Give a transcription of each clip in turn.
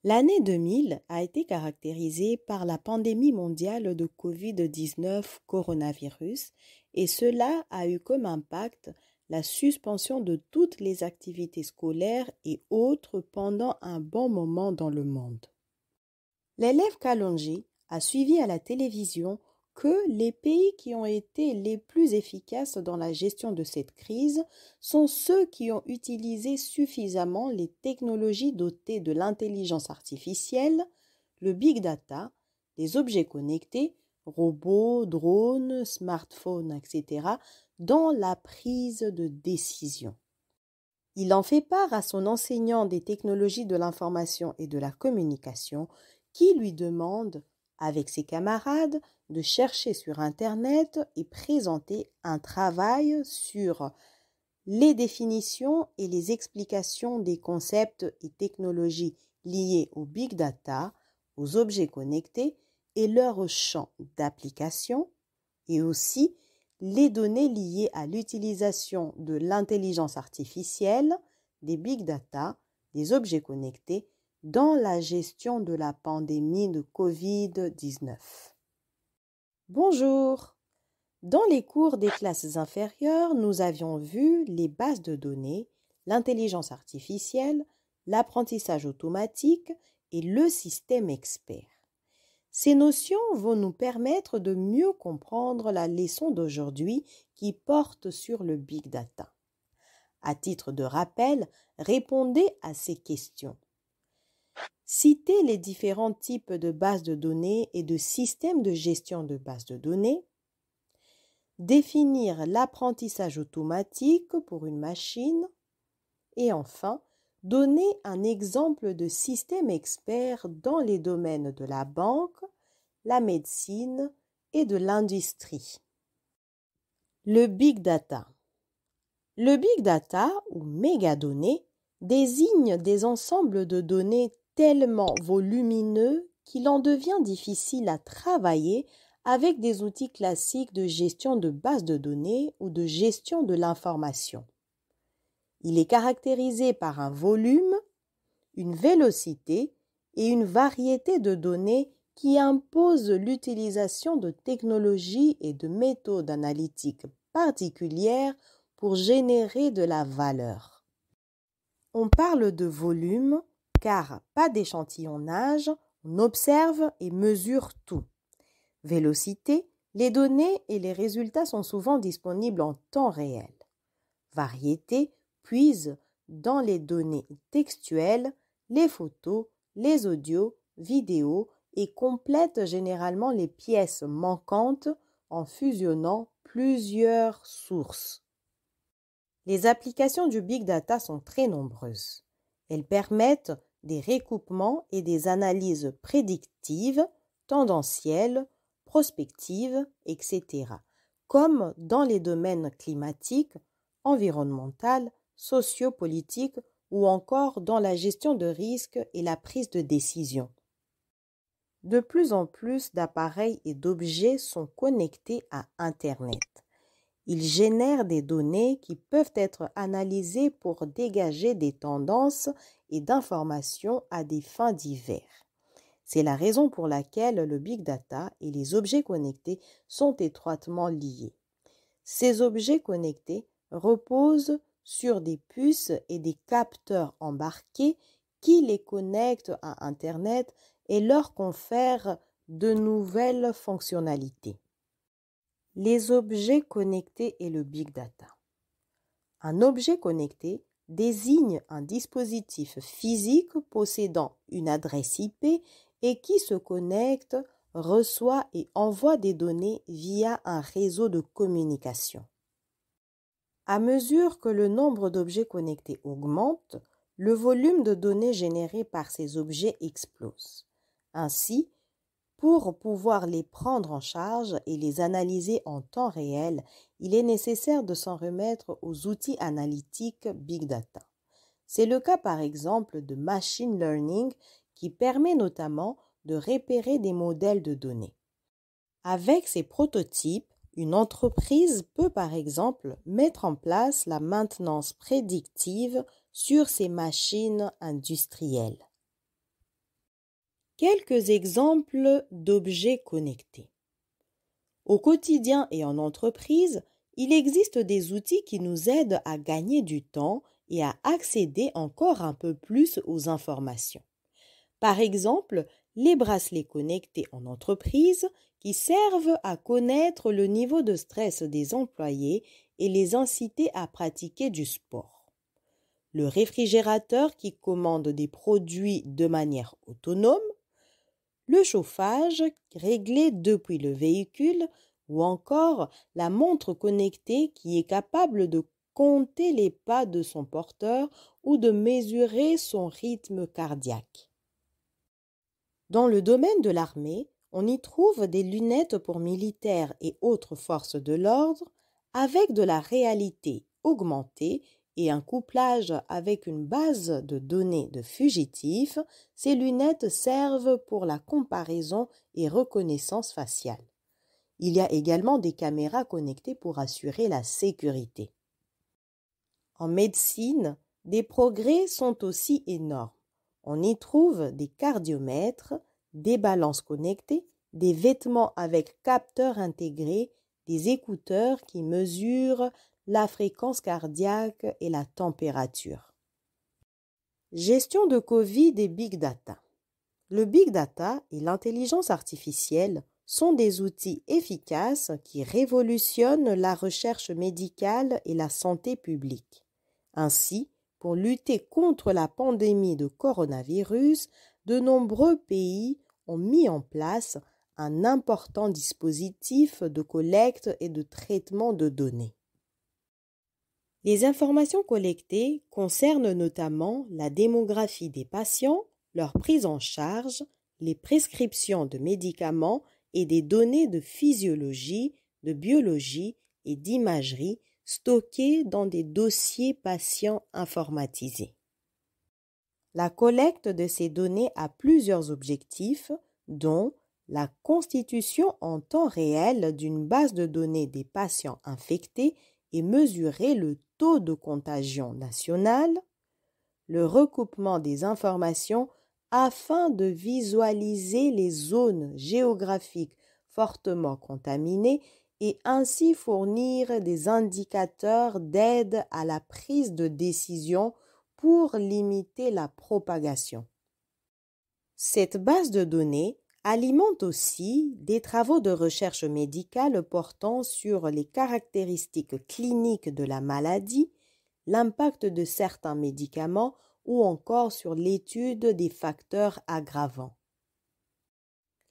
L'année 2000 a été caractérisée par la pandémie mondiale de Covid-19 coronavirus et cela a eu comme impact la suspension de toutes les activités scolaires et autres pendant un bon moment dans le monde. L'élève Kalonji a suivi à la télévision que les pays qui ont été les plus efficaces dans la gestion de cette crise sont ceux qui ont utilisé suffisamment les technologies dotées de l'intelligence artificielle, le big data, les objets connectés, robots, drones, smartphones, etc., dans la prise de décision. Il en fait part à son enseignant des technologies de l'information et de la communication qui lui demande, avec ses camarades, de chercher sur Internet et présenter un travail sur les définitions et les explications des concepts et technologies liés au big data, aux objets connectés et leur champ d'application, et aussi les données liées à l'utilisation de l'intelligence artificielle, des big data, des objets connectés dans la gestion de la pandémie de Covid-19. Bonjour! Dans les cours des classes inférieures, nous avions vu les bases de données, l'intelligence artificielle, l'apprentissage automatique et le système expert. Ces notions vont nous permettre de mieux comprendre la leçon d'aujourd'hui qui porte sur le big data. À titre de rappel, répondez à ces questions. Citez les différents types de bases de données et de systèmes de gestion de bases de données. Définir l'apprentissage automatique pour une machine. Et enfin, donner un exemple de système expert dans les domaines de la banque, la médecine et de l'industrie. Le big data. Le big data, ou mégadonnées, désigne des ensembles de données tellement volumineux qu'il en devient difficile à travailler avec des outils classiques de gestion de bases de données ou de gestion de l'information. Il est caractérisé par un volume, une vélocité et une variété de données qui imposent l'utilisation de technologies et de méthodes analytiques particulières pour générer de la valeur. On parle de volume car pas d'échantillonnage, on observe et mesure tout. Vélocité, les données et les résultats sont souvent disponibles en temps réel. Variété puise dans les données textuelles, les photos, les audios, vidéos et complète généralement les pièces manquantes en fusionnant plusieurs sources. Les applications du big data sont très nombreuses. Elles permettent des recoupements et des analyses prédictives, tendancielles, prospectives, etc., comme dans les domaines climatiques, environnemental, sociopolitique ou encore dans la gestion de risques et la prise de décision. De plus en plus d'appareils et d'objets sont connectés à Internet. Ils génèrent des données qui peuvent être analysées pour dégager des tendances et d'informations à des fins diverses. C'est la raison pour laquelle le big data et les objets connectés sont étroitement liés. Ces objets connectés reposent sur des puces et des capteurs embarqués qui les connectent à Internet et leur confèrent de nouvelles fonctionnalités. Les objets connectés et le big data. Un objet connecté désigne un dispositif physique possédant une adresse IP et qui se connecte, reçoit et envoie des données via un réseau de communication. À mesure que le nombre d'objets connectés augmente, le volume de données générées par ces objets explose. Ainsi, pour pouvoir les prendre en charge et les analyser en temps réel, il est nécessaire de s'en remettre aux outils analytiques Big Data. C'est le cas par exemple de Machine Learning qui permet notamment de repérer des modèles de données. Avec ces prototypes, une entreprise peut par exemple mettre en place la maintenance prédictive sur ses machines industrielles. Quelques exemples d'objets connectés. Au quotidien et en entreprise, il existe des outils qui nous aident à gagner du temps et à accéder encore un peu plus aux informations. Par exemple, les bracelets connectés en entreprise qui servent à connaître le niveau de stress des employés et les inciter à pratiquer du sport. Le réfrigérateur qui commande des produits de manière autonome, le chauffage réglé depuis le véhicule ou encore la montre connectée qui est capable de compter les pas de son porteur ou de mesurer son rythme cardiaque. Dans le domaine de l'armée, on y trouve des lunettes pour militaires et autres forces de l'ordre avec de la réalité augmentée et un couplage avec une base de données de fugitifs. Ces lunettes servent pour la comparaison et reconnaissance faciale. Il y a également des caméras connectées pour assurer la sécurité. En médecine, des progrès sont aussi énormes. On y trouve des cardiomètres, des balances connectées, des vêtements avec capteurs intégrés, des écouteurs qui mesurent la fréquence cardiaque et la température. Gestion de Covid et Big Data. Le Big Data et l'intelligence artificielle sont des outils efficaces qui révolutionnent la recherche médicale et la santé publique. Ainsi, pour lutter contre la pandémie de coronavirus, de nombreux pays ont mis en place un important dispositif de collecte et de traitement de données. Les informations collectées concernent notamment la démographie des patients, leur prise en charge, les prescriptions de médicaments et des données de physiologie, de biologie et d'imagerie stockées dans des dossiers patients informatisés. La collecte de ces données a plusieurs objectifs, dont la constitution en temps réel d'une base de données des patients infectés et mesurer le taux de contagion national, le recoupement des informations afin de visualiser les zones géographiques fortement contaminées et ainsi fournir des indicateurs d'aide à la prise de décision pour limiter la propagation. Cette base de données alimente aussi des travaux de recherche médicale portant sur les caractéristiques cliniques de la maladie, l'impact de certains médicaments ou encore sur l'étude des facteurs aggravants.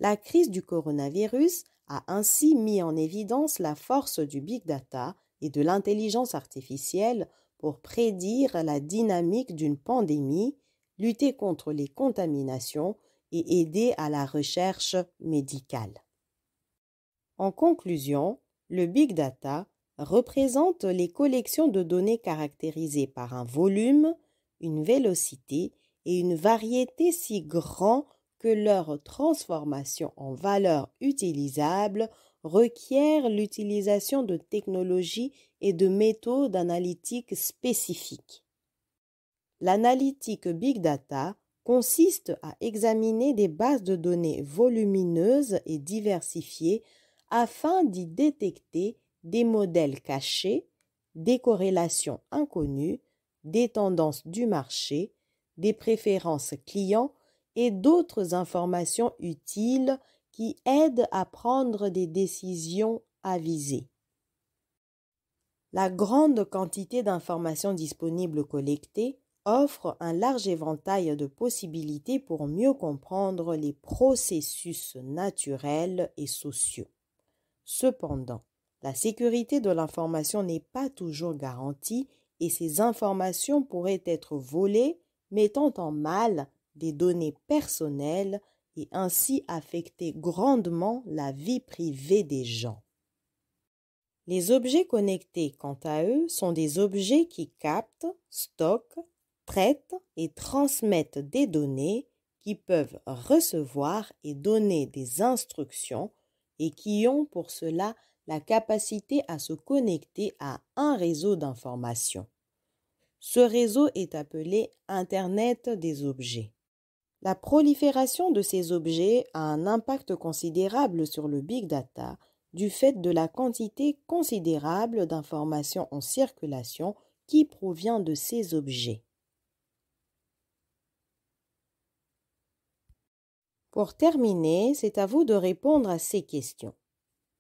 La crise du coronavirus a ainsi mis en évidence la force du big data et de l'intelligence artificielle pour prédire la dynamique d'une pandémie, lutter contre les contaminations et aider à la recherche médicale. En conclusion, le big data représente les collections de données caractérisées par un volume, une vélocité et une variété si grands que leur transformation en valeur utilisable requiert l'utilisation de technologies et de méthodes analytiques spécifiques. L'analytique big data consiste à examiner des bases de données volumineuses et diversifiées afin d'y détecter des modèles cachés, des corrélations inconnues, des tendances du marché, des préférences clients et d'autres informations utiles qui aident à prendre des décisions avisées. La grande quantité d'informations disponibles collectées offre un large éventail de possibilités pour mieux comprendre les processus naturels et sociaux. Cependant, la sécurité de l'information n'est pas toujours garantie et ces informations pourraient être volées, mettant en mal des données personnelles et ainsi affecter grandement la vie privée des gens. Les objets connectés, quant à eux, sont des objets qui captent, stockent, traitent et transmettent des données qui peuvent recevoir et donner des instructions et qui ont pour cela la capacité à se connecter à un réseau d'informations. Ce réseau est appelé Internet des objets. La prolifération de ces objets a un impact considérable sur le big data du fait de la quantité considérable d'informations en circulation qui provient de ces objets. Pour terminer, c'est à vous de répondre à ces questions.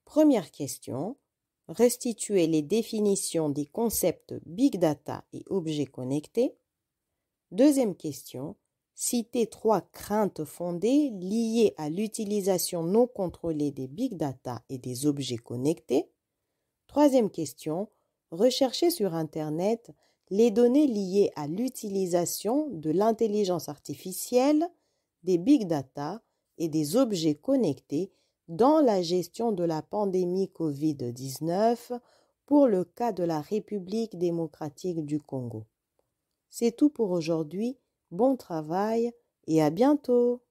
Première question, restituez les définitions des concepts big data et objets connectés. Deuxième question, citez 3 craintes fondées liées à l'utilisation non contrôlée des big data et des objets connectés. Troisième question, recherchez sur Internet les données liées à l'utilisation de l'intelligence artificielle, des big data et des objets connectés dans la gestion de la pandémie Covid-19 pour le cas de la République démocratique du Congo. C'est tout pour aujourd'hui. Bon travail et à bientôt!